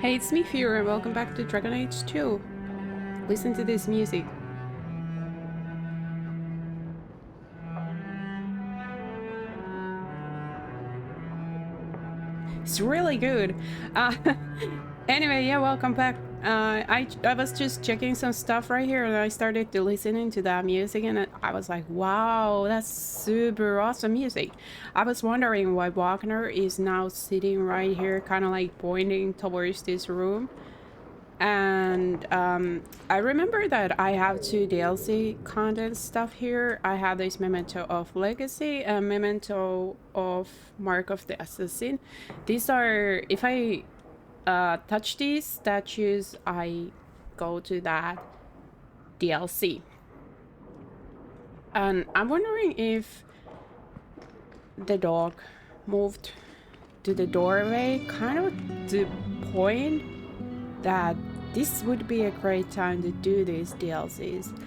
Hey, it's me, Fury, and welcome back to Dragon Age 2. Listen to this music. It's really good. Anyway, yeah, welcome back. I was just checking some stuff right here, and I started to listening to that music, and I was like, wow, that's super awesome music. I was wondering why Wagner is now sitting right here, kind of like pointing towards this room. And I remember that I have 2 DLC content stuff here. I have this Memento of Legacy and Memento of Mark of the Assassin. These are, if I touch these statues, I go to that DLC. And I'm wondering if the dog moved to the doorway, kind of to point that this would be a great time to do these DLCs.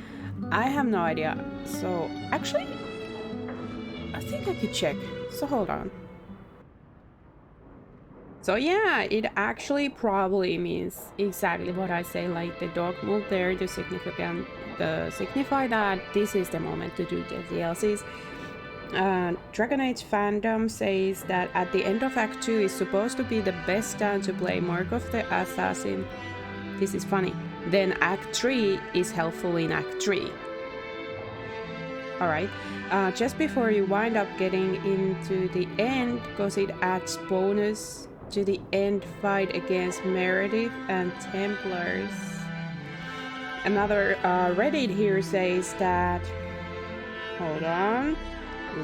I have no idea. So actually, I think I could check. So hold on. So yeah, it actually probably means exactly what I say, like the dog moved there to signify that this is the moment to do the DLCs. Dragon Age fandom says that at the end of Act 2 is supposed to be the best time to play Mark of the Assassin. This is funny. Then Act 3 is helpful in Act 3. Alright, just before you wind up getting into the end, because it adds bonus to the end fight against Meredith and Templars. Another Reddit here says that... Hold on.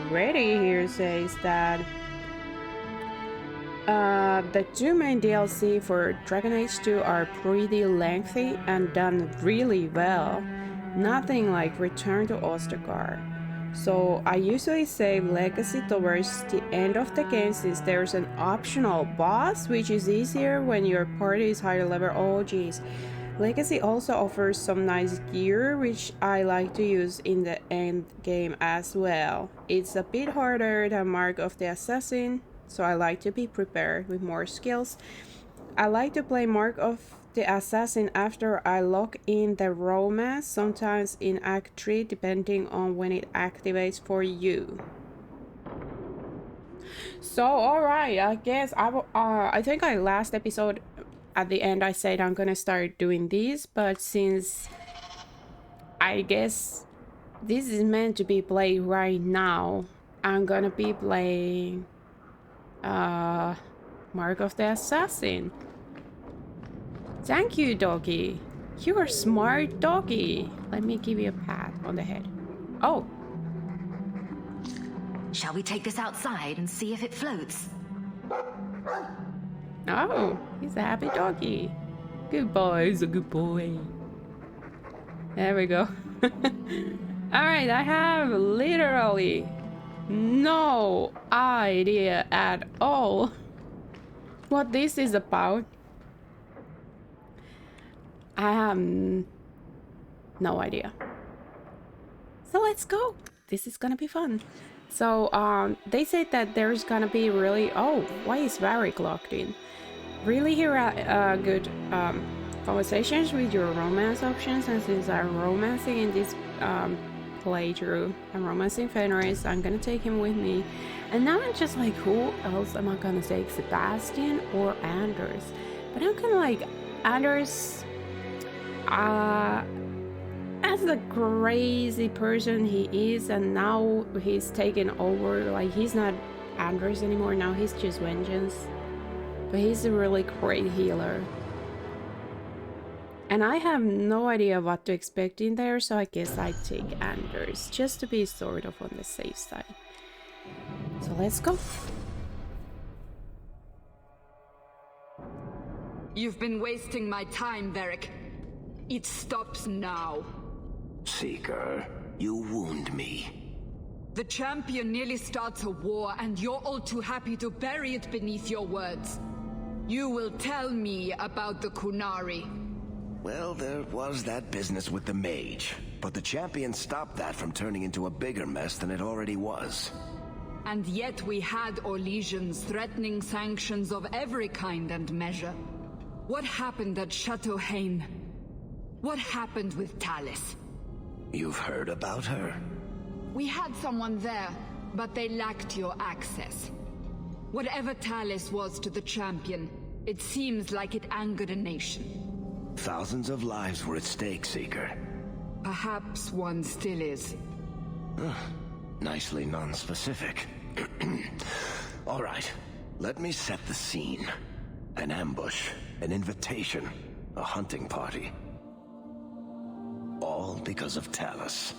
Reddit here says that the 2 main DLC for Dragon Age 2 are pretty lengthy and done really well. Nothing like Return to Ostergar. So I usually save Legacy towards the end of the game, since there's an optional boss which is easier when your party is higher level. Oh geez. Legacy also offers some nice gear which I like to use in the end game as well. It's a bit harder than Mark of the Assassin, so I like to be prepared with more skills. I like to play Mark of the Assassin after I lock in the romance, sometimes in Act 3 depending on when it activates for you. So alright, I guess I think last episode at the end I said I'm gonna start doing these, but since I guess this is meant to be played right now, I'm gonna be playing Mark of the Assassin. Thank you, doggy. You're a smart doggy. Let me give you a pat on the head. Oh. Shall we take this outside and see if it floats? Oh, he's a happy doggy. Good boy, he's a good boy. There we go. Alright, I have literally no idea at all what this is about. I have no idea. So let's go. This is gonna be fun. So they said that there's gonna be really... Oh, why is Varric locked in? Really hear good conversations with your romance options, and since I'm romancing in this playthrough, I'm romancing Fenris, I'm gonna take him with me. And now I'm just like, who else am I gonna take? Sebastian or Anders? But I'm kind of like, Anders, as the crazy person he is, and now he's taken over, like he's not Anders anymore, now he's just Vengeance. But he's a really great healer. And I have no idea what to expect in there, so I guess I take Anders, just to be sort of on the safe side. So let's go. You've been wasting my time, Varric. It stops now. Seeker, you wound me. The champion nearly starts a war, and you're all too happy to bury it beneath your words. You will tell me about the Qunari. Well, there was that business with the mage, but the champion stopped that from turning into a bigger mess than it already was. And yet we had Orlesians threatening sanctions of every kind and measure. What happened at Chateau Hain? What happened with Tallis? You've heard about her? We had someone there, but they lacked your access. Whatever Tallis was to the Champion, it seems like it angered a nation. Thousands of lives were at stake, Seeker. Perhaps one still is. Nicely non-specific. All right, let me set the scene. An ambush, an invitation, a hunting party. All because of Tallis.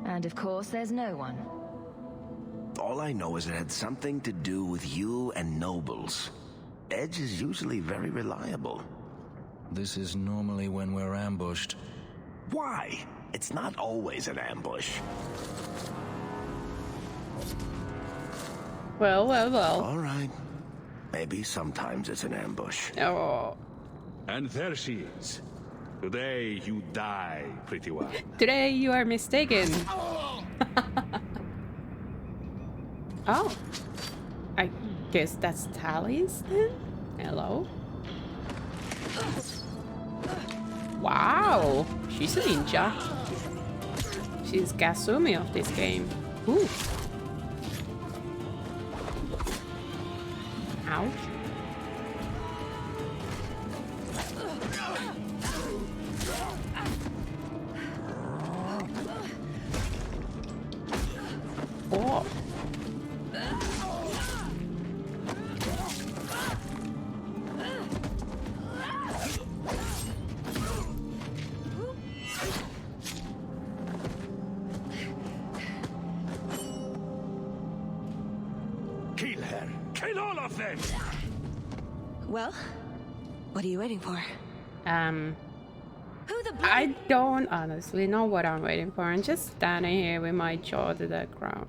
And of course, there's no one. All I know is it had something to do with you and nobles. Edge is usually very reliable. This is normally when we're ambushed. Why? It's not always an ambush. Well. All right. Maybe sometimes it's an ambush. Oh. And there she is. Today you die, pretty one. Today you are mistaken. Oh. I guess that's Tallis then? Hello? Wow. She's a ninja. She's Kasumi of this game. Ooh. Ouch. Oh. Kill her! Kill all of them! Well, what are you waiting for? Who the I don't honestly know what I'm waiting for. I'm just standing here with my jaw to the ground.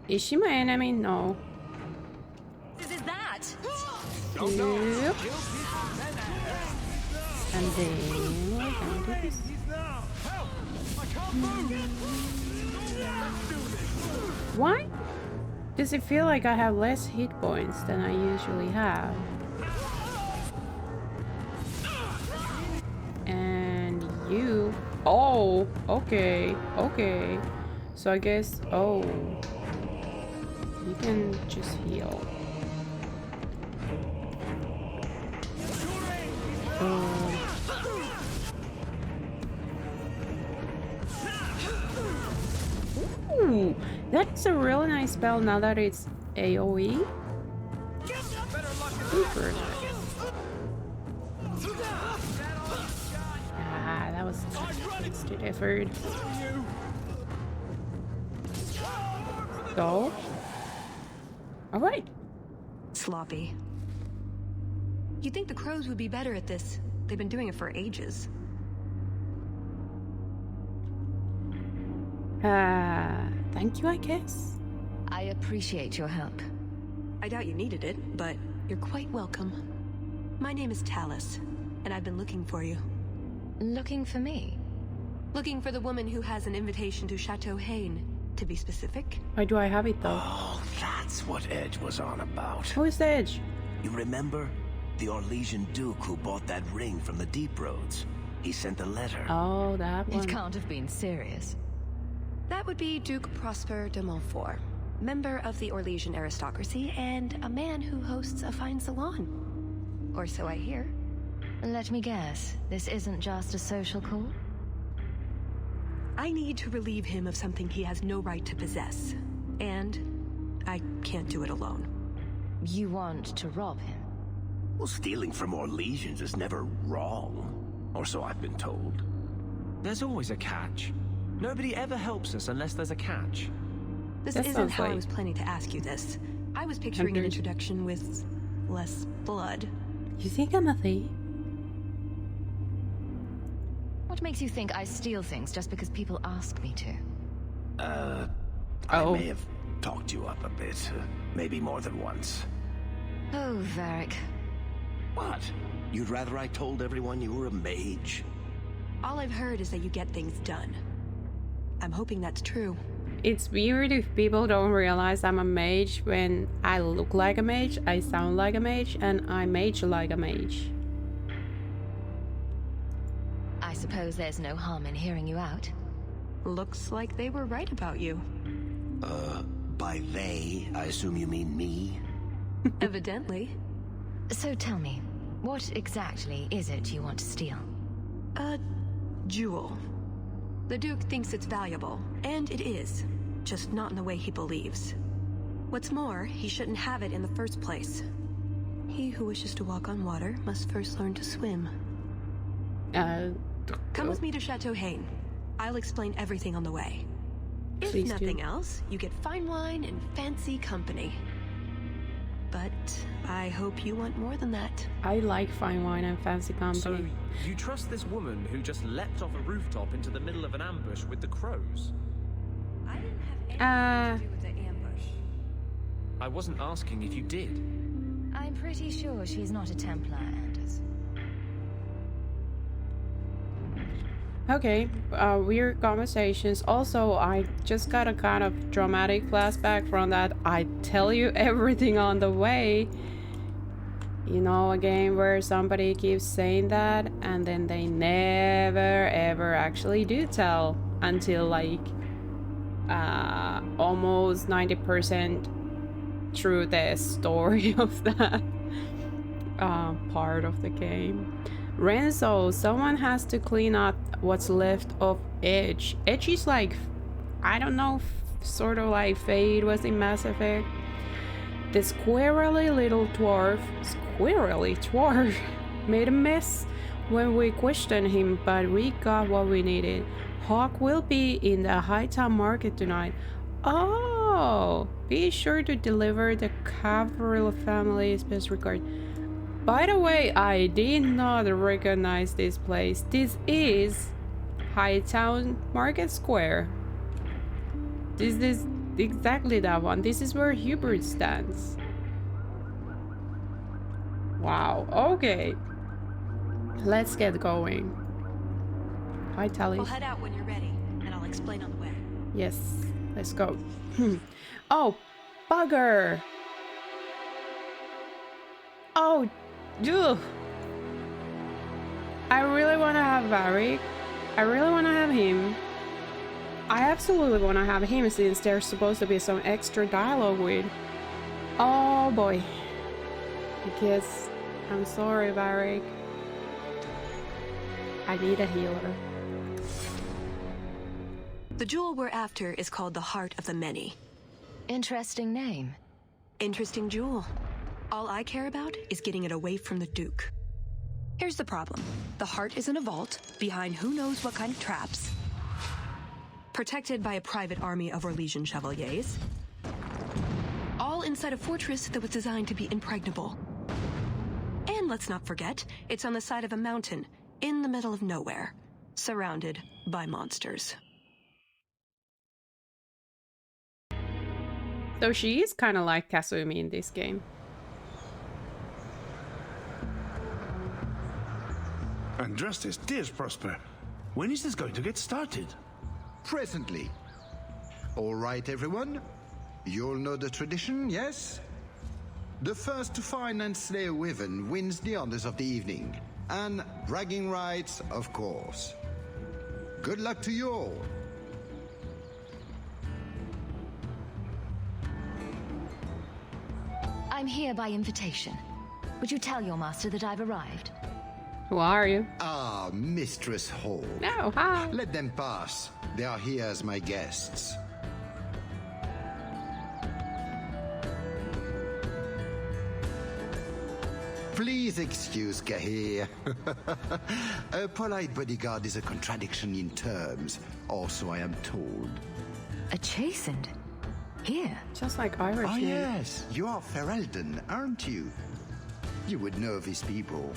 Is she my enemy? No. is that? Yep. And then we're gonna do this. Why does it feel like I have less hit points than I usually have? And you... Oh, okay, okay. So I guess... Oh. You can just heal. Ooh, that's a really nice spell now that it's AoE. Super nice. Ah, that was wasted effort. Go. Alright. Sloppy. You'd think the crows would be better at this. They've been doing it for ages. Thank you, I guess. I appreciate your help. I doubt you needed it, but you're quite welcome. My name is Tallis, and I've been looking for you. Looking for me? Looking for the woman who has an invitation to Chateau Hain, to be specific. Why do I have it though? Oh, that's what Edge was on about. Who is the Edge? You remember? The Orlesian Duke who bought that ring from the Deep Roads. He sent a letter. Oh, that one. It can't have been serious. That would be Duke Prosper de Montfort, member of the Orlesian aristocracy and a man who hosts a fine salon. Or so I hear. Let me guess, this isn't just a social call? I need to relieve him of something he has no right to possess. And I can't do it alone. You want to rob him? Well, stealing from Orlesians is never wrong. Or so I've been told. There's always a catch. Nobody ever helps us unless there's a catch. This That isn't sounds how I like- was planning to ask you this. I was picturing an Hunters. introduction with less blood. You think I'm a thief? What makes you think I steal things just because people ask me to? I Oh. may have talked you up a bit. Maybe more than once. Oh, Varric. What? You'd rather I told everyone you were a mage? All I've heard is that you get things done. I'm hoping that's true. It's weird if people don't realize I'm a mage when I look like a mage, I sound like a mage, and I mage like a mage. I suppose there's no harm in hearing you out. Looks like they were right about you. By they, I assume you mean me? Evidently. So tell me, what exactly is it you want to steal? A jewel. The Duke thinks it's valuable, and it is. Just not in the way he believes. What's more, he shouldn't have it in the first place. He who wishes to walk on water must first learn to swim. Come with me to Chateau Haine. I'll explain everything on the way. If Please nothing else, you get fine wine and fancy company. But I hope you want more than that. I like fine wine and fancy company. So, you trust this woman who just leapt off a rooftop into the middle of an ambush with the crows? I didn't have anything to do with the ambush. I wasn't asking if you did. I'm pretty sure she's not a Templar, Anders. Okay, weird conversations. Also, I just got a kind of dramatic flashback from that I tell you everything on the way. You know, a game where somebody keeps saying that and then they never ever actually do tell until like almost 90% through the story of that part of the game. Renzo, someone has to clean up what's left of Edge. Edge is like, I don't know, sort of like Fate was in Mass Effect. The squirrely little dwarf, made a mess when we questioned him, but we got what we needed. Hawke will be in the Hightown Market tonight. Oh, be sure to deliver the Cavril family's best regard. By the way, I did not recognize this place. This is Hightown Market Square. This is exactly that one. This is where Hubert stands. Wow, okay. Let's get going. Hi, Tallis. I'll head out when you're ready, and I'll explain on the way. Yes, let's go. Oh, bugger! Oh, ugh. I really want to have Varric. I really want to have him. I absolutely want to have him since there's supposed to be some extra dialogue with. Oh boy. I guess I'm sorry, Varric. I need a healer. The jewel we're after is called the Heart of the Many. Interesting name. Interesting jewel. All I care about is getting it away from the Duke. Here's the problem. The heart is in a vault, behind who knows what kind of traps. Protected by a private army of Orlesian chevaliers. All inside a fortress that was designed to be impregnable. And let's not forget, it's on the side of a mountain, in the middle of nowhere, surrounded by monsters. So she is kind of like Kasumi in this game. And Justice, dears Prosper, when is this going to get started? Presently. All right, everyone. You'll know the tradition, yes? The first to find and slay a wyvern wins the honors of the evening. And bragging rights, of course. Good luck to you all. I'm here by invitation. Would you tell your master that I've arrived? Who are you? Ah, Mistress Hawke. No, hi. Let them pass. They are here as my guests. Please excuse Kahir. A polite bodyguard is a contradiction in terms, also I am told. A chastened? Here? Just like Irish. Ah, name. yes, you are Ferelden, aren't you? You would know these people.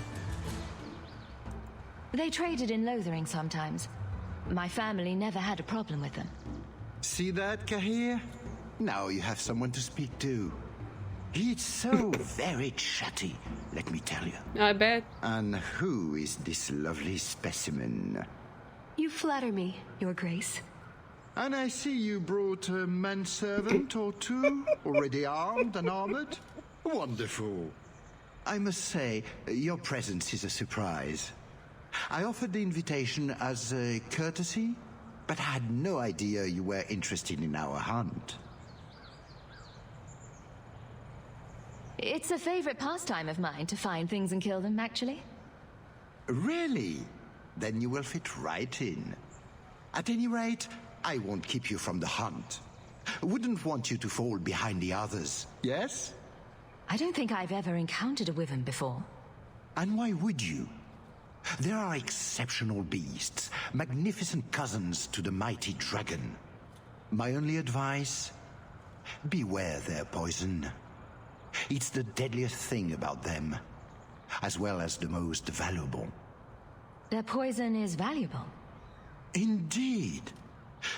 They traded in Lothering sometimes. My family never had a problem with them. See that, Kahir? Now you have someone to speak to. He's so very chatty, let me tell you. I bet. And who is this lovely specimen? You flatter me, Your Grace. And I see you brought a manservant or two, already armed and armored. Wonderful. I must say, your presence is a surprise. I offered the invitation as a courtesy, but I had no idea you were interested in our hunt. It's a favorite pastime of mine to find things and kill them, actually. Really? Then you will fit right in. At any rate, I won't keep you from the hunt. Wouldn't want you to fall behind the others, yes? I don't think I've ever encountered a wyvern before. And why would you? There are exceptional beasts, magnificent cousins to the mighty dragon. My only advice? Beware their poison. It's the deadliest thing about them, as well as the most valuable. Their poison is valuable. Indeed.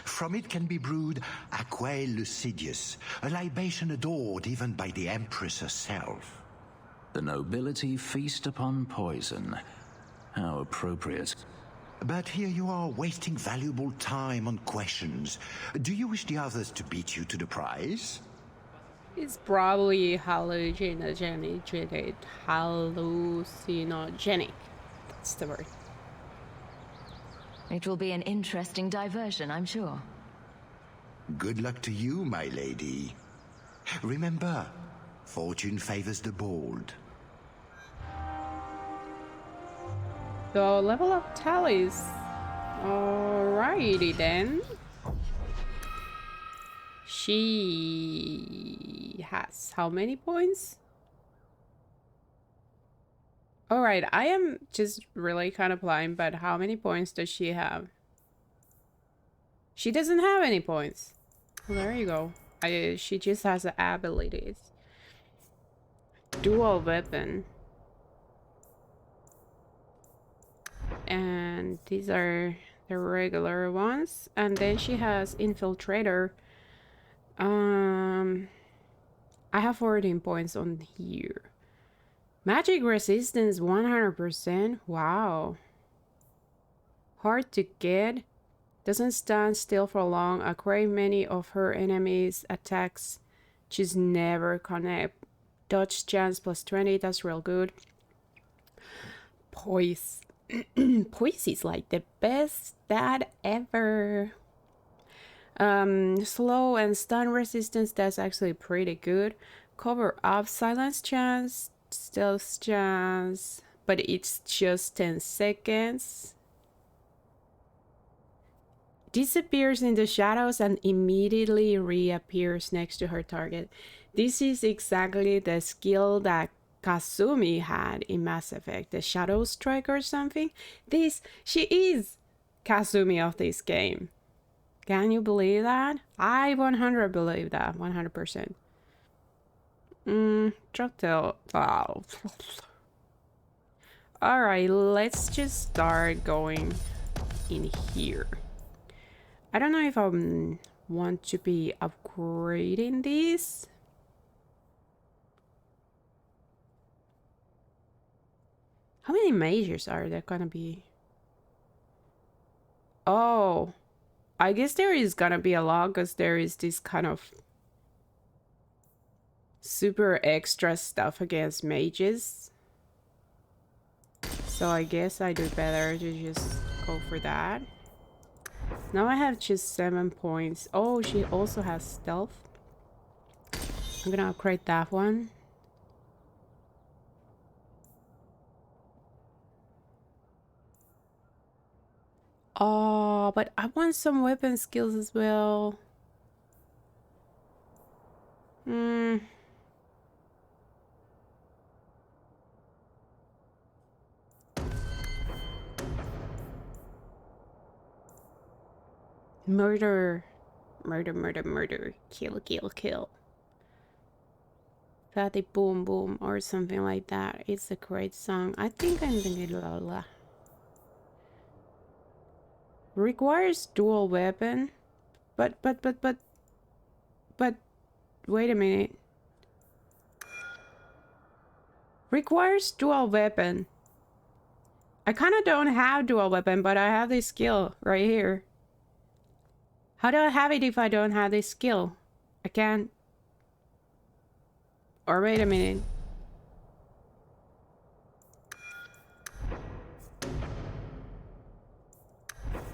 From it can be brewed aquae lucidius, a libation adored even by the Empress herself. The nobility feast upon poison. How appropriate. But here you are wasting valuable time on questions. Do you wish the others to beat you to the prize? It's probably hallucinogenic. That's the word. It will be an interesting diversion, I'm sure. Good luck to you, my lady. Remember, fortune favors the bold. So level up Tallis. Alrighty then. She has how many points? Alright, I am just really kind of blind, but how many points does she have? She doesn't have any points. Well, there you go. She just has the abilities. Dual weapon. And these are the regular ones. And then she has infiltrator. I have 14 points on here. Magic resistance 100%. Wow. Hard to get. Doesn't stand still for long. Acquire many of her enemies' attacks. Just never connect. Dodge chance +20. That's real good. Poise. Poise is like the best stat ever. Slow and stun resistance. That's actually pretty good. Cover up silence chance. Stealth chance, but it's just 10 seconds. Disappears in the shadows and immediately reappears next to her target. This is exactly the skill that Kasumi had in Mass Effect, the Shadow Strike or something. She is Kasumi of this game. Can you believe that? I 100% believe that, 100%. Drop tail. Wow. Alright, let's just start going in here. I don't know if I want to be upgrading these. How many mages are there gonna be? Oh, I guess there is gonna be a lot because there is this kind of super extra stuff against mages. So I guess I do better to just go for that. Now I have just 7 points. Oh, she also has stealth. I'm gonna upgrade that one. Oh, but I want some weapon skills as well. Murder. Murder, murder, murder. Kill, kill, kill. Fete boom boom or something like that. It's a great song. I think I'm thinking la la. Requires dual weapon. But wait a minute. Requires dual weapon. I kind of don't have dual weapon, but I have this skill right here. How do I have it if I don't have this skill? I can't... Or wait a minute.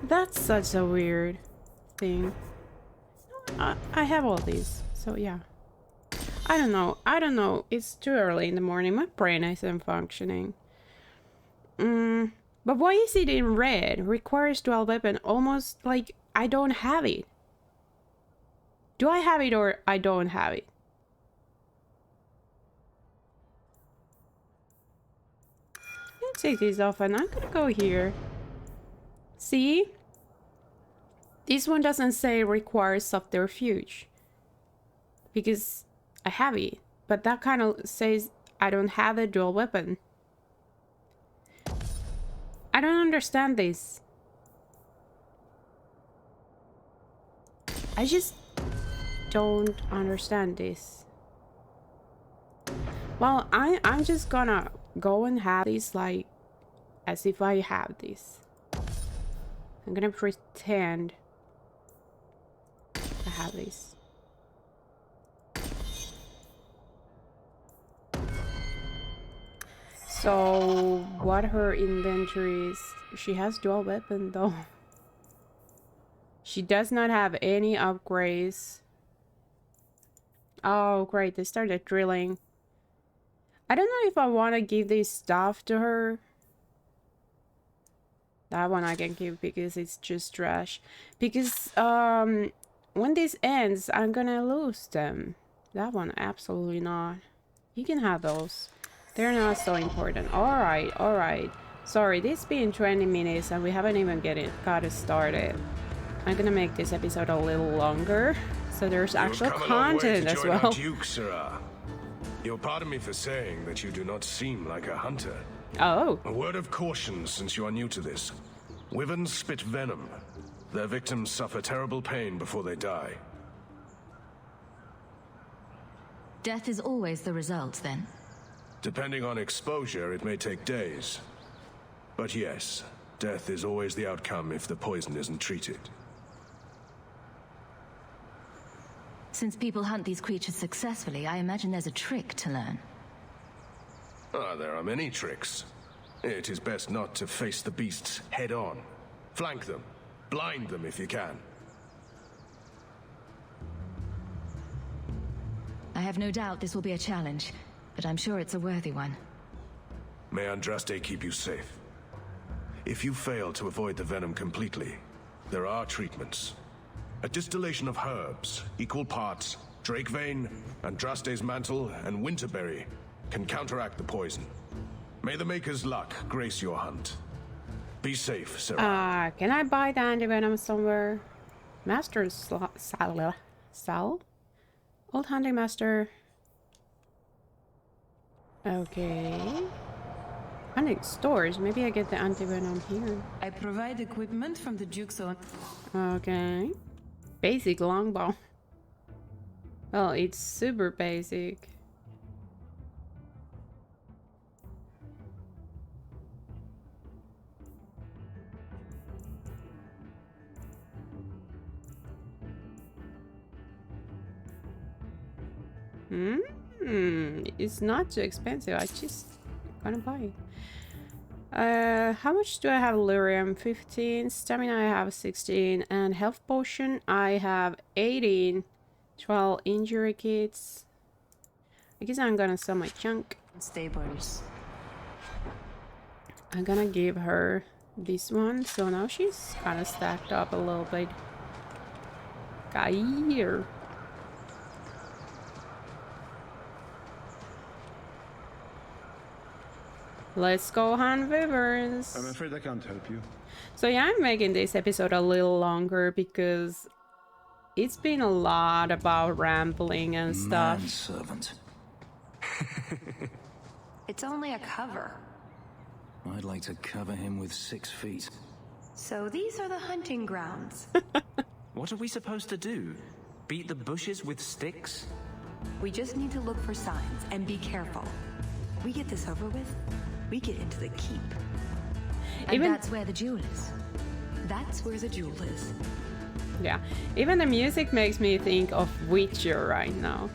That's such a weird thing. I have all these, so yeah. I don't know. It's too early in the morning. My brain isn't functioning. But why is it in red? Requires dual weapon. Almost like I don't have it. Do I have it or I don't have it? Let's take this off and I'm gonna go here. See? This one doesn't say requires subterfuge. Because I have it. But that kind of says I don't have a dual weapon. I don't understand this. I just don't understand this. Well, I'm just gonna go and have this like as if I have this. I'm gonna pretend I have this. So what her inventory is, she has dual weapon though. She does not have any upgrades. Oh great, they started drilling. I don't know if I want to give this stuff to her. That one I can give because it's just trash. Because when this ends, I'm gonna lose them. That one, absolutely not. You can have those. They're not so important. Alright. Sorry, this been 20 minutes and we haven't even got it started. I'm gonna make this episode a little longer, so there's actual content as well. You'll pardon me for saying that you do not seem like a hunter. Oh. A word of caution since you are new to this. Wyverns spit venom. Their victims suffer terrible pain before they die. Death is always the result, then? Depending on exposure, it may take days. But yes, death is always the outcome if the poison isn't treated. Since people hunt these creatures successfully, I imagine there's a trick to learn. There are many tricks. It is best not to face the beasts head on. Flank them. Blind them if you can. I have no doubt this will be a challenge, but I'm sure it's a worthy one. May Andraste keep you safe. If you fail to avoid the venom completely, there are treatments. A distillation of herbs, equal parts, drake vein, Andraste's mantle, and winterberry can counteract the poison. May the Maker's luck grace your hunt. Be safe, Sarah. Can I buy the antivenom somewhere? Master Sal? Old hunting master. Okay. Hunting stores. Maybe I get the antivenom here. I provide equipment from the Duke's own. Okay. Basic longbow. Well, it's super basic. It's not too expensive. I just gonna buy it. How much do I have? Lyrium 15, stamina I have 16, and health potion I have 18. 12 injury kits. I guess I'm gonna sell my junk. Stables. I'm gonna give her this one, so now she's kind of stacked up a little bit. Here. Let's go hunt wyverns. I'm afraid I can't help you. So yeah, I'm making this episode a little longer because it's been a lot about rambling and stuff. Manservant. It's only a cover. I'd like to cover him with 6 feet. So these are the hunting grounds. What are we supposed to do? Beat the bushes with sticks? We just need to look for signs and be careful. We get this over with, we get into the keep. And that's where the jewel is. That's where the jewel is. Yeah, even the music makes me think of Witcher right now.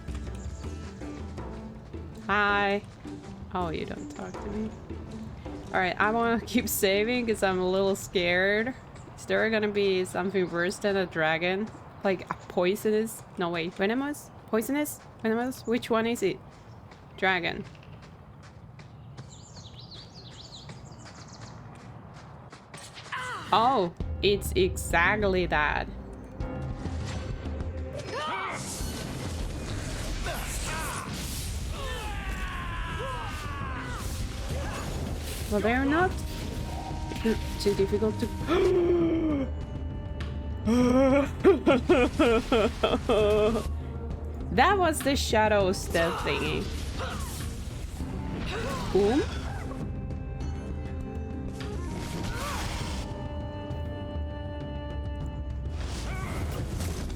Hi. Oh, you don't talk to me. Alright, I want to keep saving because I'm a little scared. Is there gonna be something worse than a dragon? Like a poisonous? No, wait, venomous? Poisonous? Venomous? Which one is it? Dragon. Oh, it's exactly that. Well, they're not too difficult to... That was the shadow stealth thingy. Boom.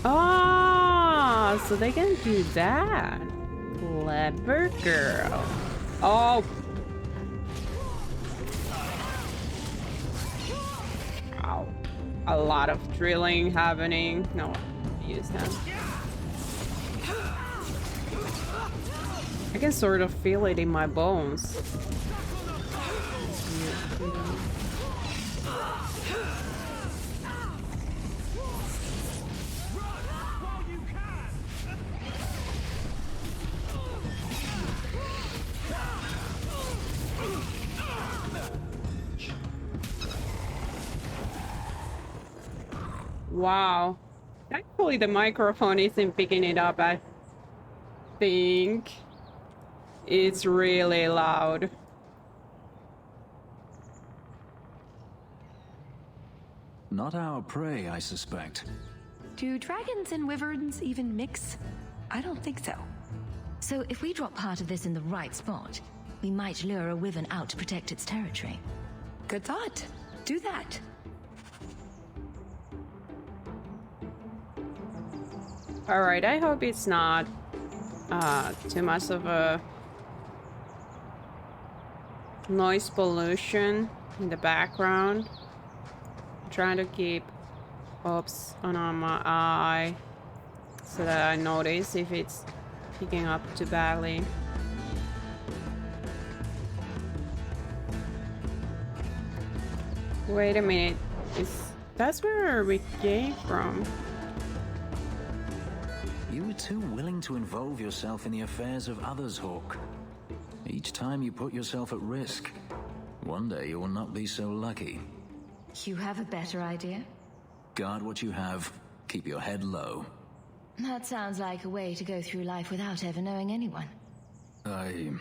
Oh, so they can do that. Clever girl. Oh. Ow. A lot of drilling happening. No, use that. I can sort of feel it in my bones. Wow. Thankfully the microphone isn't picking it up, I think. It's really loud. Not our prey, I suspect. Do dragons and wyverns even mix? I don't think so. So if we drop part of this in the right spot, we might lure a wyvern out to protect its territory. Good thought. Do that. Alright, I hope it's not too much of a noise pollution in the background. I'm trying to keep ops on my eye so that I notice if it's picking up too badly. Wait a minute, that's where we came from. You were too willing to involve yourself in the affairs of others, Hawke. Each time you put yourself at risk. One day you will not be so lucky. You have a better idea? Guard what you have. Keep your head low. That sounds like a way to go through life without ever knowing anyone. I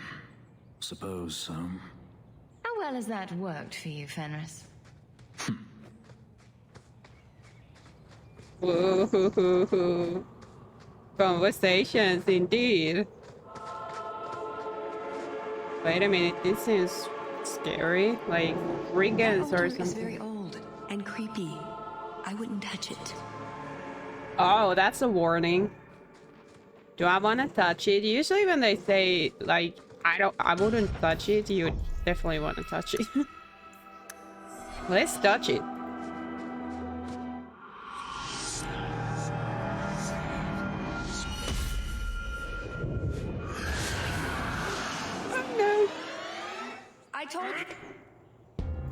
suppose so. How well has that worked for you, Fenris? Woohoo. Conversations, indeed. Wait a minute, this seems scary. Like brigands or something. It's very old and creepy. I wouldn't touch it. Oh, that's a warning. Do I want to touch it? Usually when they say, like, I wouldn't touch it, you definitely want to touch it. Let's touch it.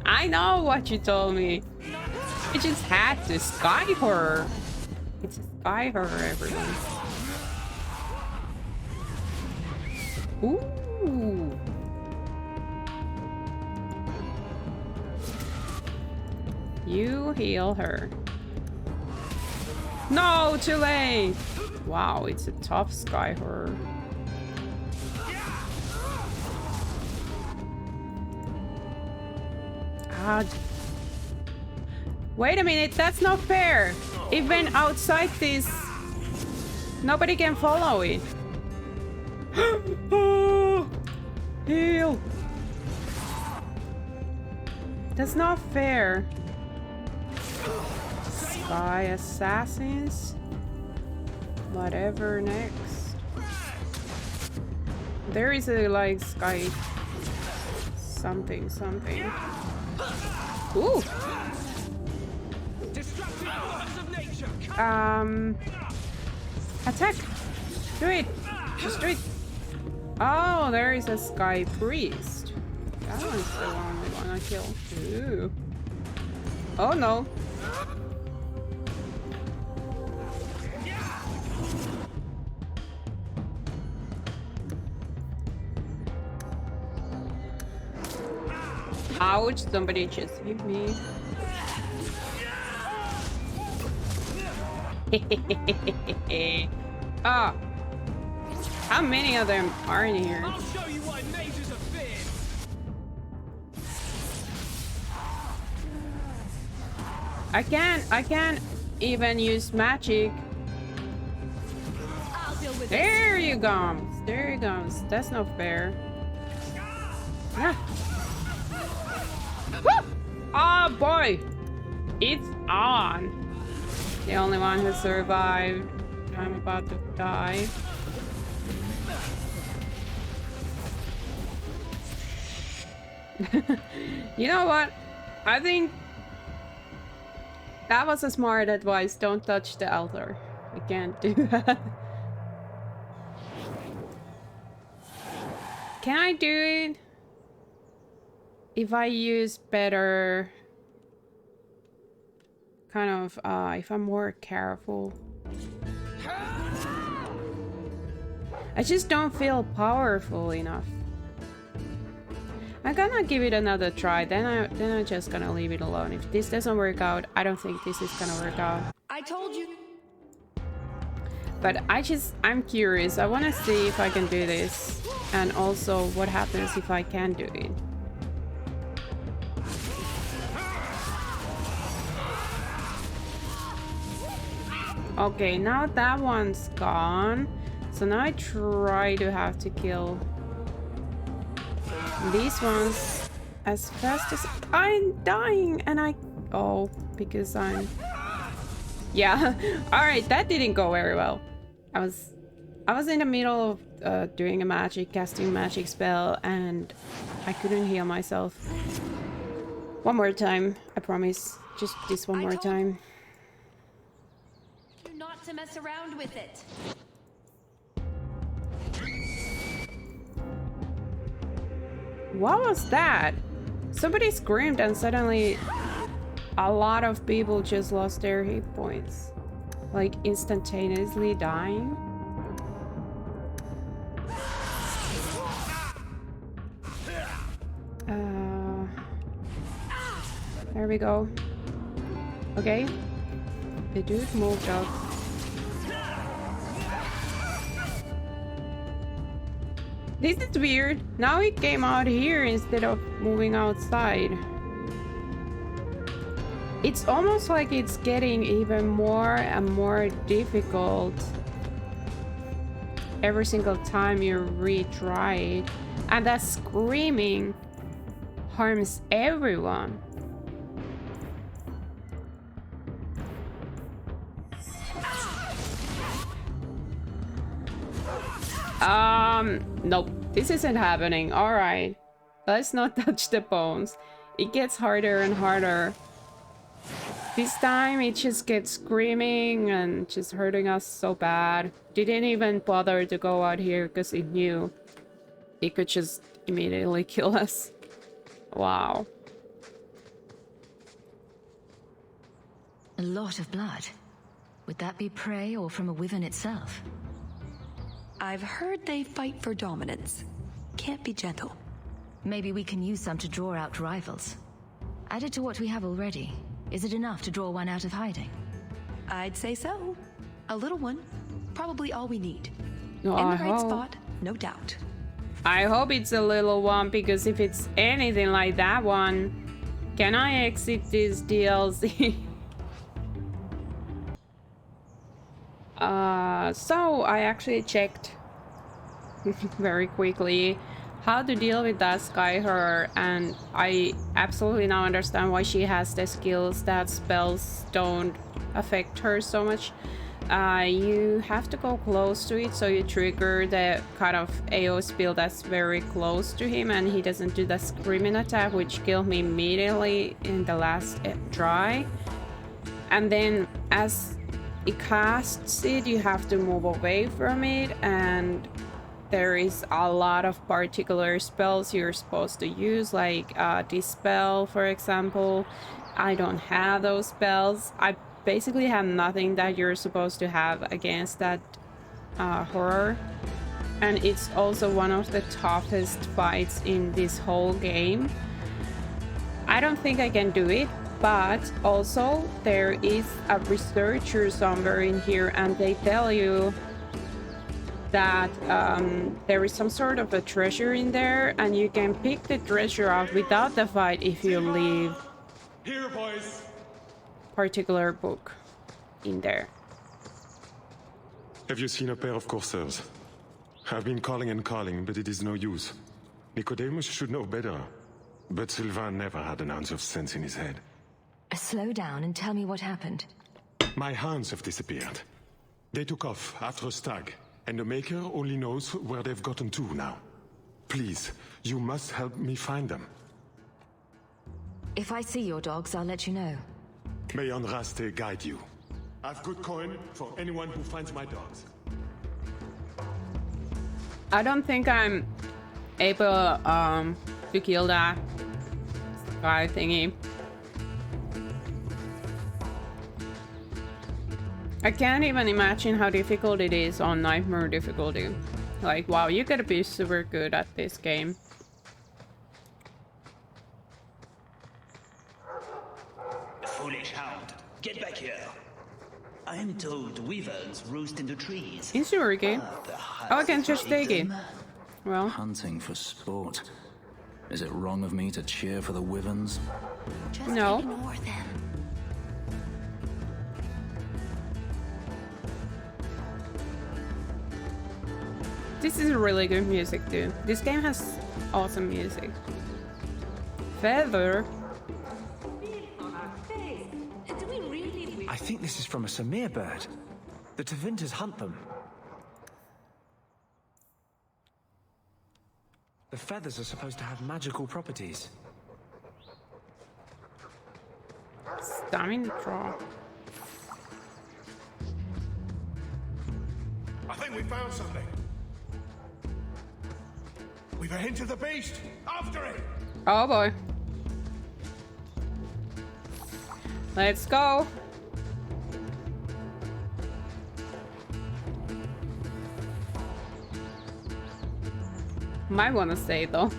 I know what you told me. You just had to sky horror. It's a sky horror, everyone. Ooh. You heal her. No, too late. Wow, it's a tough sky horror. Wait a minute, that's not fair. Even outside this, nobody can follow it. Heal. That's not fair. Sky assassins. Whatever next. There is a like sky something. Ooh. Destructive forces of nature, Attack! Do it! Just do it! Oh, there is a Sky Priest. That one's the one we wanna kill. Ooh. Oh no! Ouch, somebody just hit me. Ah! How many of them are in here? I'll show you why mages are feared. I can't even use magic. I'll deal with There you go. There you go. That's not fair. Ah. Woo! Oh boy! It's on. The only one who survived. I'm about to die. You know what? I think that was a smart advice. Don't touch the altar. I can't do that. Can I do it if I use better kind of if I'm more careful? I just don't feel powerful enough. I'm gonna give it another try, then I'm just gonna leave it alone. If this doesn't work out, I don't think this is gonna work out. I told you. But I'm curious. I wanna see if I can do this. And also what happens if I can do it. Okay, now that one's gone. So now I try to have to kill these ones as fast as I'm dying, and because I'm yeah. All right, that didn't go very well. I was in the middle of doing a casting a magic spell, and I couldn't heal myself. One more time, I promise. Just this one more time. not to mess around with it. What was that? Somebody screamed and suddenly a lot of people just lost their hit points. Like instantaneously dying. There we go. Okay. The dude moved up. This is weird. Now it came out here instead of moving outside. It's almost like it's getting even more and more difficult every single time you retry it. And that screaming harms everyone. Nope, this isn't happening. All right, let's not touch the bones. It gets harder and harder. This time it just gets screaming and just hurting us so bad. Didn't even bother to go out here because it knew it could just immediately kill us. Wow. A lot of blood. Would that be prey or from a wyvern itself? I've heard they fight for dominance. Can't be gentle. Maybe we can use some to draw out rivals. Added to what we have already, is it enough to draw one out of hiding? I'd say so. A little one. Probably all we need. No, in the right spot, no doubt. I hope it's a little one, because if it's anything like that one, can I exit this DLC? So I actually checked very quickly how to deal with that Skyhurr, and I absolutely now understand why she has the skills that spells don't affect her so much. You have to go close to it, so you trigger the kind of AO spell that's very close to him, and he doesn't do the screaming attack, which killed me immediately in the last try. And then as it casts it, you have to move away from it, and there is a lot of particular spells you're supposed to use, like this spell, for example. I don't have those spells. I basically have nothing that you're supposed to have against that horror. And it's also one of the toughest fights in this whole game. I don't think I can do it, but also there is a researcher somewhere in here, and they tell you that there is some sort of a treasure in there, and you can pick the treasure up without the fight if you leave here, boys. Particular book in there. Have you seen a pair of coursers? I've been calling and calling, but it is no use. Nicodemus should know better, but Sylvain never had an ounce of sense in his head. Slow down and tell me what happened. My hounds have disappeared. They took off after a stag, and the Maker only knows where they've gotten to now. Please, you must help me find them. If I see your dogs, I'll let you know. May Andraste guide you. I've good coin for anyone who finds my dogs. I don't think I'm able to kill that guy thingy. I can't even imagine how difficult it is on Nightmare difficulty. Like, wow, you gotta be super good at this game. Foolish hound, get back here. I am told wyverns roost in the trees. Is it working? Oh, I can just take it. Well, hunting for sport. Is it wrong of me to cheer for the wyverns? Just no. Ignore them. This is really good music too. This game has awesome music. Feather. I think this is from a Samir bird. The Tevinters hunt them. The feathers are supposed to have magical properties. Stamina draw. I think we found something. We've a hint of the beast. After it. Oh boy. Let's go. Might want to stay though.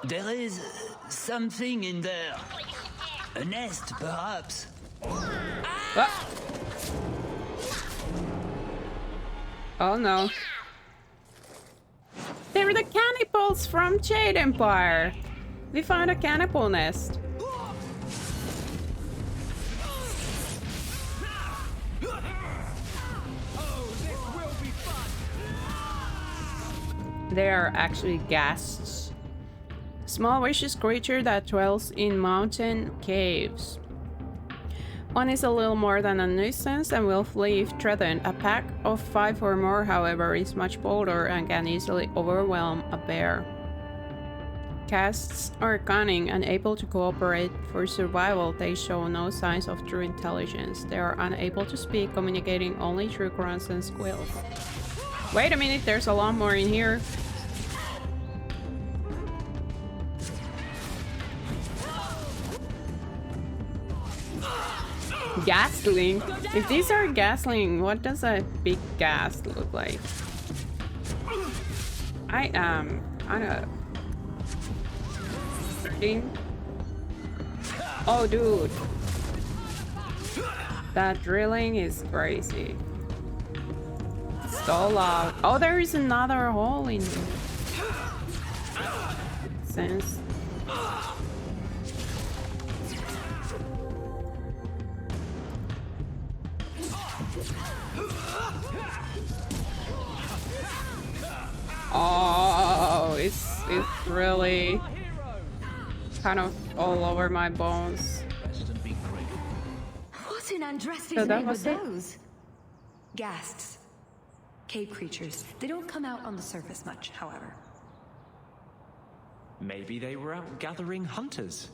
There is something in there. A nest, perhaps. Ah. Oh no. They're the cannibals from Jade Empire. We found a cannibal nest. They are actually ghasts. Small vicious creature that dwells in mountain caves. One is a little more than a nuisance and will flee if threatened. A pack of 5 or more, however, is much bolder and can easily overwhelm a bear. Ghasts are cunning and able to cooperate. For survival, they show no signs of true intelligence. They are unable to speak, communicating only through grunts and squeals. Wait a minute, there's a lot more in here. Ghastling? If these are ghastling, what does a big ghast look like? I am kind of... Oh, dude. That drilling is crazy. So loud. Oh, there is another hole in here. Sense. Oh, it's really kind of all over my bones. What in Andraste's So that name was are it? those? Ghasts. Cave creatures. They don't come out on the surface much, however. Maybe they were out gathering hunters.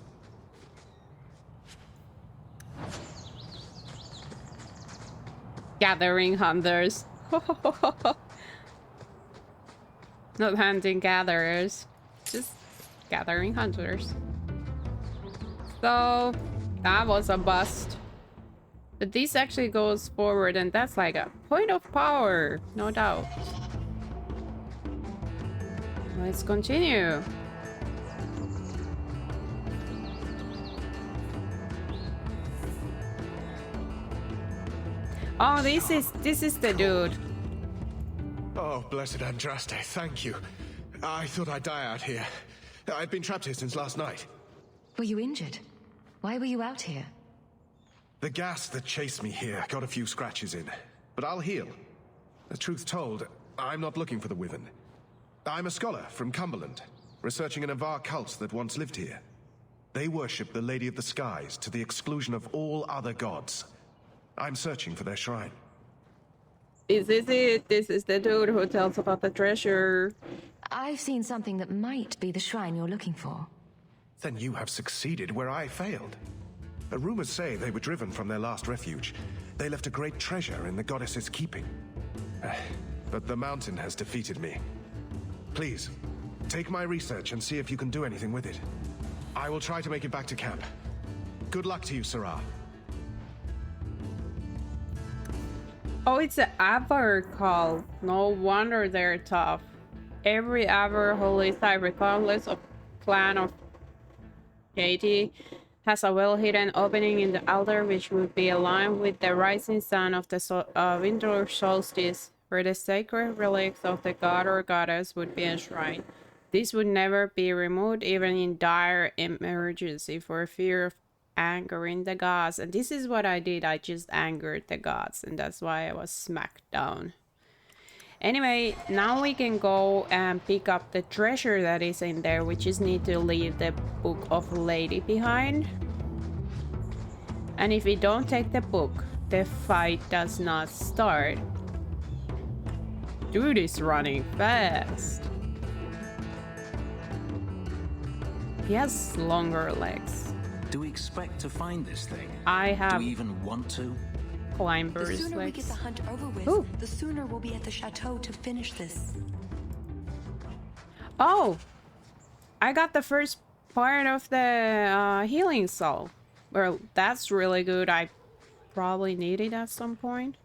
Gathering hunters. Not hunting gatherers, just gathering hunters. So that was a bust. But this actually goes forward, and that's like a point of power, no doubt. Let's continue. Oh, this is the dude. Oh, blessed Andraste, thank you. I thought I'd die out here. I've been trapped here since last night. Were you injured? Why were you out here? The gas that chased me here got a few scratches in, but I'll heal. The truth told, I'm not looking for the wyvern. I'm a scholar from Cumberland, researching an Outrrrrageous cult that once lived here. They worship the Lady of the Skies to the exclusion of all other gods. I'm searching for their shrine. Is this it? This is the dude who tells about the treasure. I've seen something that might be the shrine you're looking for. Then you have succeeded where I failed. Rumors say they were driven from their last refuge. They left a great treasure in the goddess's keeping. But the mountain has defeated me. Please, take my research and see if you can do anything with it. I will try to make it back to camp. Good luck to you, Sirrah. Oh, it's an Outrrrrageous call. No wonder they're tough. Every Outrrrrageous holy site, regardless of clan of deity, has a well-hidden opening in the altar which would be aligned with the rising sun of the winter solstice, where the sacred relics of the god or goddess would be enshrined. This would never be removed even in dire emergency for fear of angering the gods. And this is what I did. I just angered the gods, and that's why I was smacked down. Anyway, now we can go and pick up the treasure that is in there. We just need to leave the Book of Lady behind. And if we don't take the book, the fight does not start. Dude is running fast. He has longer legs. Do we expect to find this thing? I have. Do we even want to? Climber's The sooner we legs. get the hunt over with, Ooh. the sooner we'll be at the chateau to finish this. Oh, I got the first part of the healing soul. Well, that's really good. I probably need it at some point.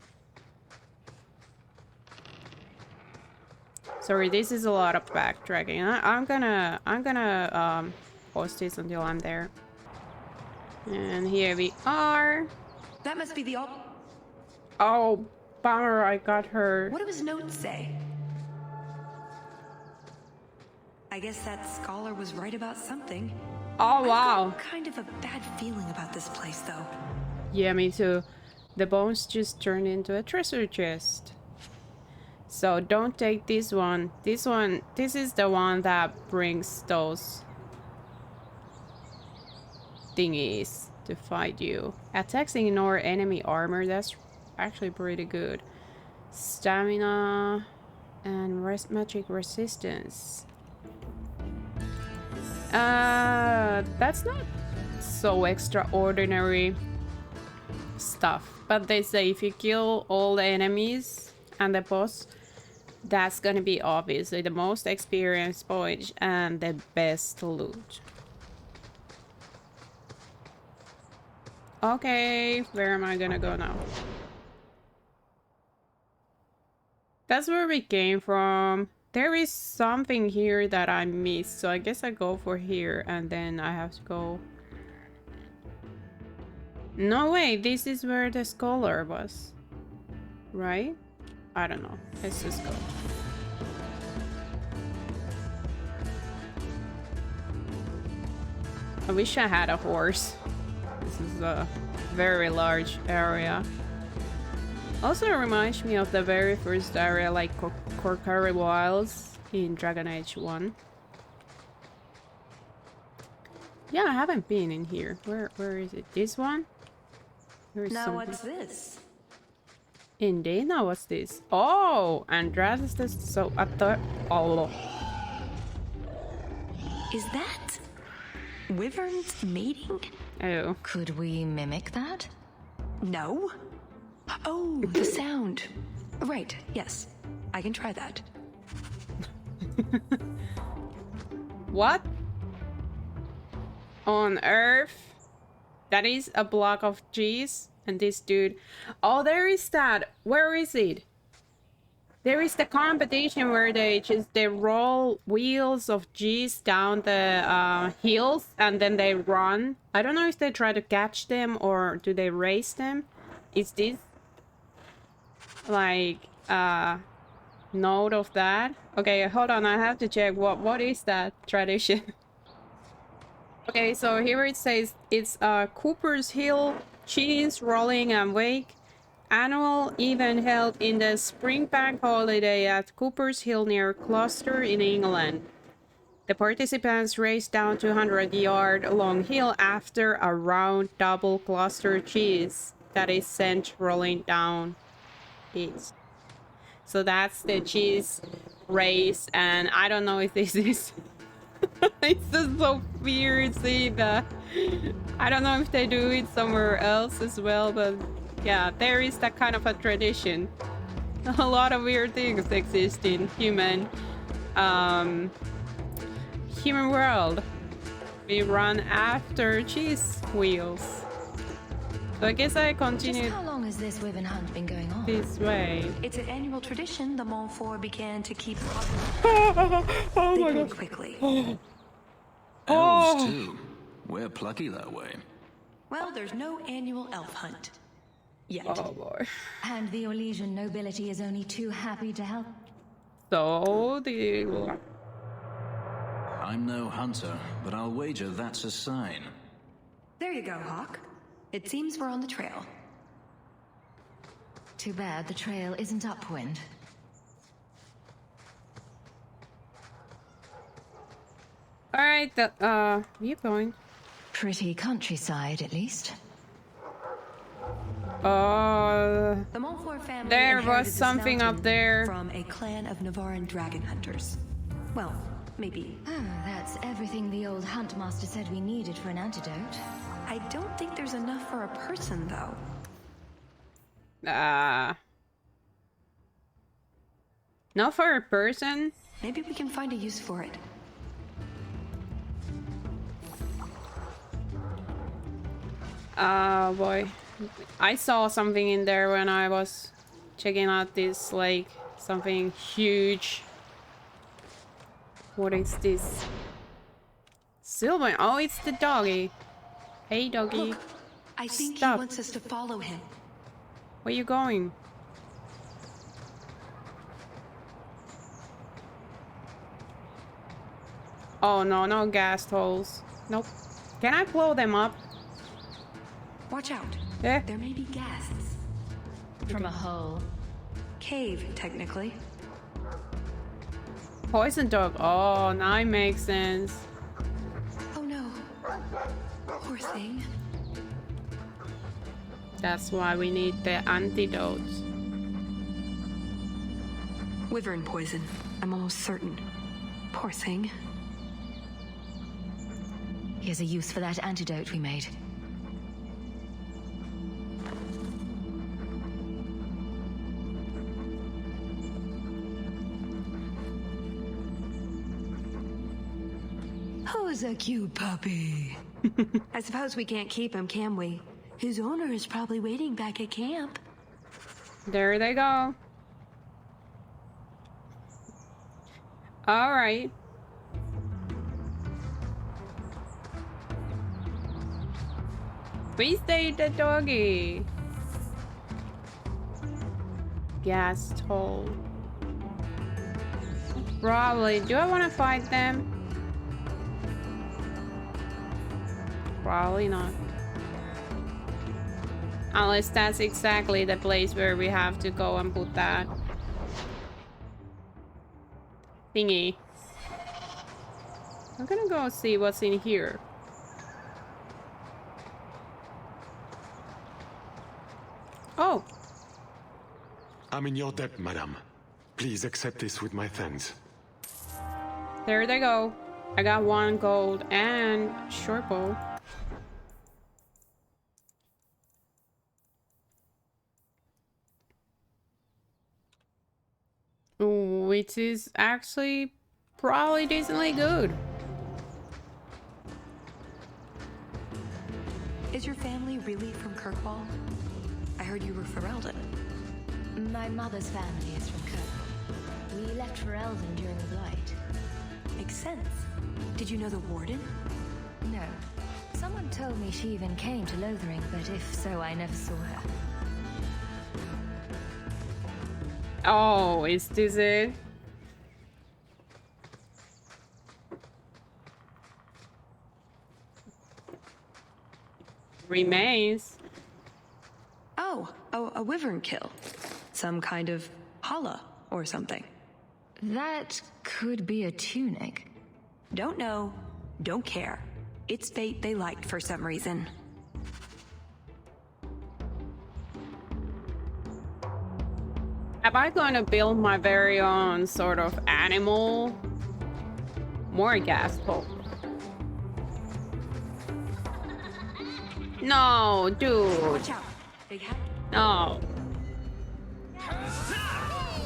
Sorry, this is a lot of backtracking. I'm gonna post this until I'm there. And here we are. That must be the Oh, bummer, I got her. What do his notes say? I guess that scholar was right about something. Oh, wow. I've got kind of a bad feeling about this place, though. Yeah, me too. The bones just turned into a treasure chest. So don't take this one. This is the one that brings those thingies to fight you. Attacks ignore enemy armor. That's actually pretty good. Stamina and magic resistance. That's not so extraordinary stuff, but they say if you kill all the enemies and the boss, that's gonna be obviously the most experience points and the best loot. Okay, where am I gonna go now? That's where we came from. There is something here that I missed, so I guess I go for here and then I have to go. No way, this is where the scholar was, right? I don't know. Let's just go. I wish I had a horse. This is a very large area. Also reminds me of the very first area, like Korkari Wilds in Dragon Age 1. Yeah, I haven't been in here. Where is it? This one? Now what's this? Indeed, now what's this? Oh, Andraste. So I thought. Oh. Is that wyverns mating? Oh. Could we mimic that? No. Oh, the sound. Right, yes. I can try that. What on earth? That is a block of cheese, and this dude. Oh, there is that. Where is it? There is the competition where they roll wheels of cheese down the hills and then they run. I don't know if they try to catch them or do they race them. Is this like note of that? Okay, hold on, I have to check what is that tradition. Okay, so here it says it's Cooper's Hill Cheese Rolling and Wake annual event held in the spring bank holiday at Cooper's Hill near Gloucester in England. The participants race down 200-yard long hill after a round double Gloucester cheese that is sent rolling down it. So that's the cheese race, and I don't know if this is it's just so weird seeing that. I don't know if they do it somewhere else as well, but yeah, there is that kind of a tradition. A lot of weird things exist in human world. We run after cheese wheels. So I guess I continue. Just how long has this wyvern hunt been going on? This way. It's an annual tradition the Montfort began to keep Oh my god. quickly. Elves too. We're plucky that way. Well, there's no annual elf hunt. Yet. Oh boy. And the Orlesian nobility is only too happy to help. So the I'm no hunter, but I'll wager that's a sign. There you go, Hawke. It seems we're on the trail. Too bad the trail isn't upwind. Alright, the viewpoint. Pretty countryside, at least. The Montfort family there was inherited this something mountain up there. from a clan of Navarran dragon hunters. Well, maybe. Oh, that's everything the old hunt master said we needed for an antidote. I don't think there's enough for a person, though. Not for a person? Maybe we can find a use for it. Boy. I saw something in there when I was checking out this lake. Something huge. What is this? Silver. Oh, it's the doggy. Hey, doggy. Look, I think Stop. he wants us to follow him. Where you going? Oh, no, no gas holes. Nope. Can I blow them up? Watch out. Yeah. There may be gases. From a hole. Cave, technically. Poison dog. Oh, now it makes sense. Oh no. Poor thing. That's why we need the antidotes. Wyvern poison. I'm almost certain. Poor thing. Here's a use for that antidote we made. Who's a cute puppy? I suppose we can't keep him, can we? His owner is probably waiting back at camp. There they go. All right. We stayed the doggy. Gas hole. Probably. Do I want to fight them? Probably not. Unless that's exactly the place where we have to go and put that thingy. I'm gonna go see what's in here. Oh. I'm in your debt, madame. Please accept this with my thanks. There they go. I got 1 gold and short bow. Which is actually probably decently good. Is your family really from Kirkwall? I heard you were Ferelden. My mother's family is from Kirkwall. We left for Elven during the Blight. Makes sense. Did you know the Warden? No. Someone told me she even came to Lothering, but if so, I never saw her. Oh, is this it? Remains. Oh, a wyvern kill. Some kind of holla or something. That could be a tunic. Don't know, don't care. It's fate they liked for some reason. Am I going to build my very own sort of animal? More gas pulp. No, dude. Watch out. Big hat. No.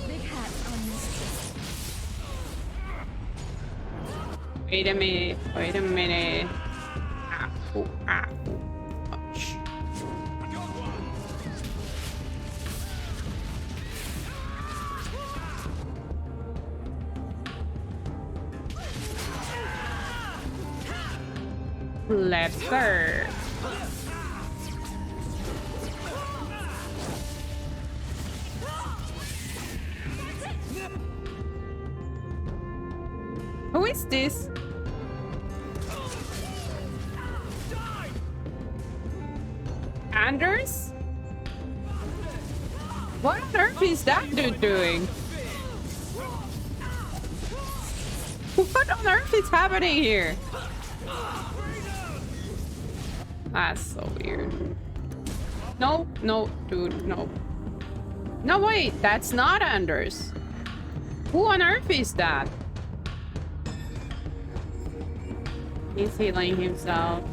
Big hat on this. Wait a minute. Wait a minute. Ah, ooh, ah, ooh. Oh, shh. Let's go. Who is this? Anders? What on earth is that dude doing? What on earth is happening here? That's so weird. No, no, dude, no. No, wait, that's not Anders. Who on earth is that? He's healing himself.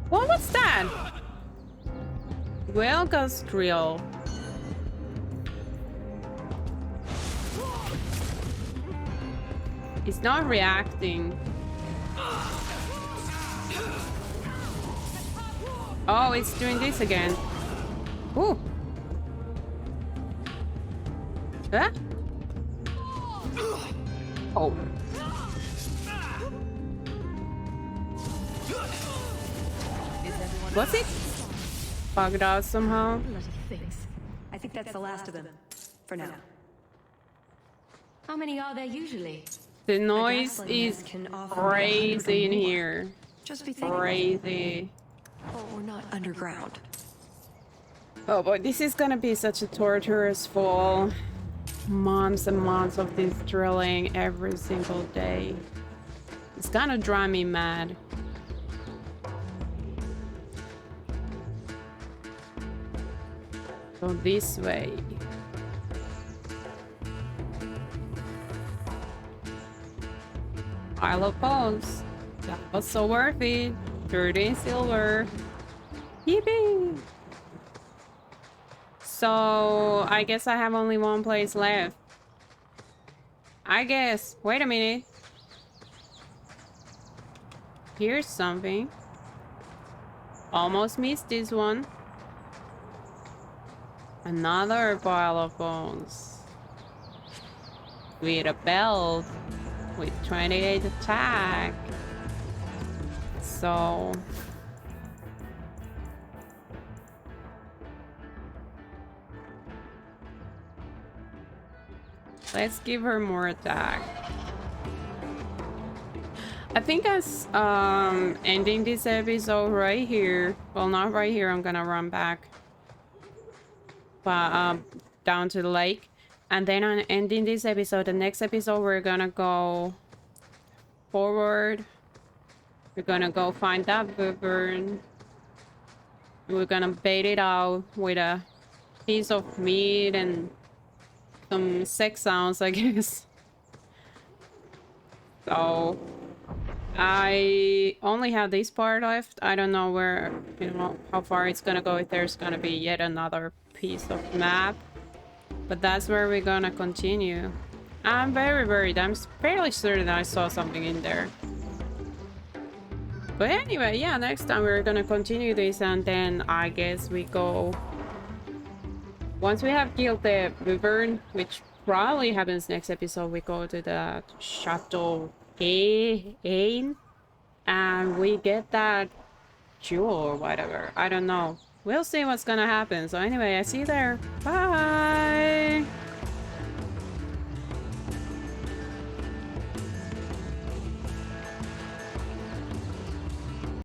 What was that? Well, Gastriel. It's not reacting. Oh, it's doing this again. Ooh. Huh? Oh. Was it bugged out somehow? I think that's the last of them. For now. How many are there usually? The noise is crazy in here. Just be thinking. Crazy. Oh, we're not underground. Oh boy, this is gonna be such a torturous fall. Months and months of this drilling every single day. It's gonna drive me mad. Go this way. Pile of bones. That was so worth it. 13 silver. Yippee! So, I guess I have only one place left. I guess. Wait a minute. Here's something. Almost missed this one. Another pile of bones. With a belt. With 28 attack. So... let's give her more attack. I think as ending this episode right here. Well, not right here. I'm gonna run back. But down to the lake. And then on ending this episode, the next episode we're gonna go forward. We're gonna go find that wyvern. We're gonna bait it out with a piece of meat and some sex sounds, I guess. So I only have this part left. I don't know where, you know, how far it's gonna go, if there's gonna be yet another piece of map. But that's where we're gonna continue. I'm very worried. I'm fairly certain I saw something in there. But anyway, yeah, next time we're gonna continue this, and then I guess we go... Once we have killed the wyvern, which probably happens next episode, we go to the Chateau Ain, and we get that jewel or whatever. I don't know. We'll see what's gonna happen. So anyway, I see you there. Bye!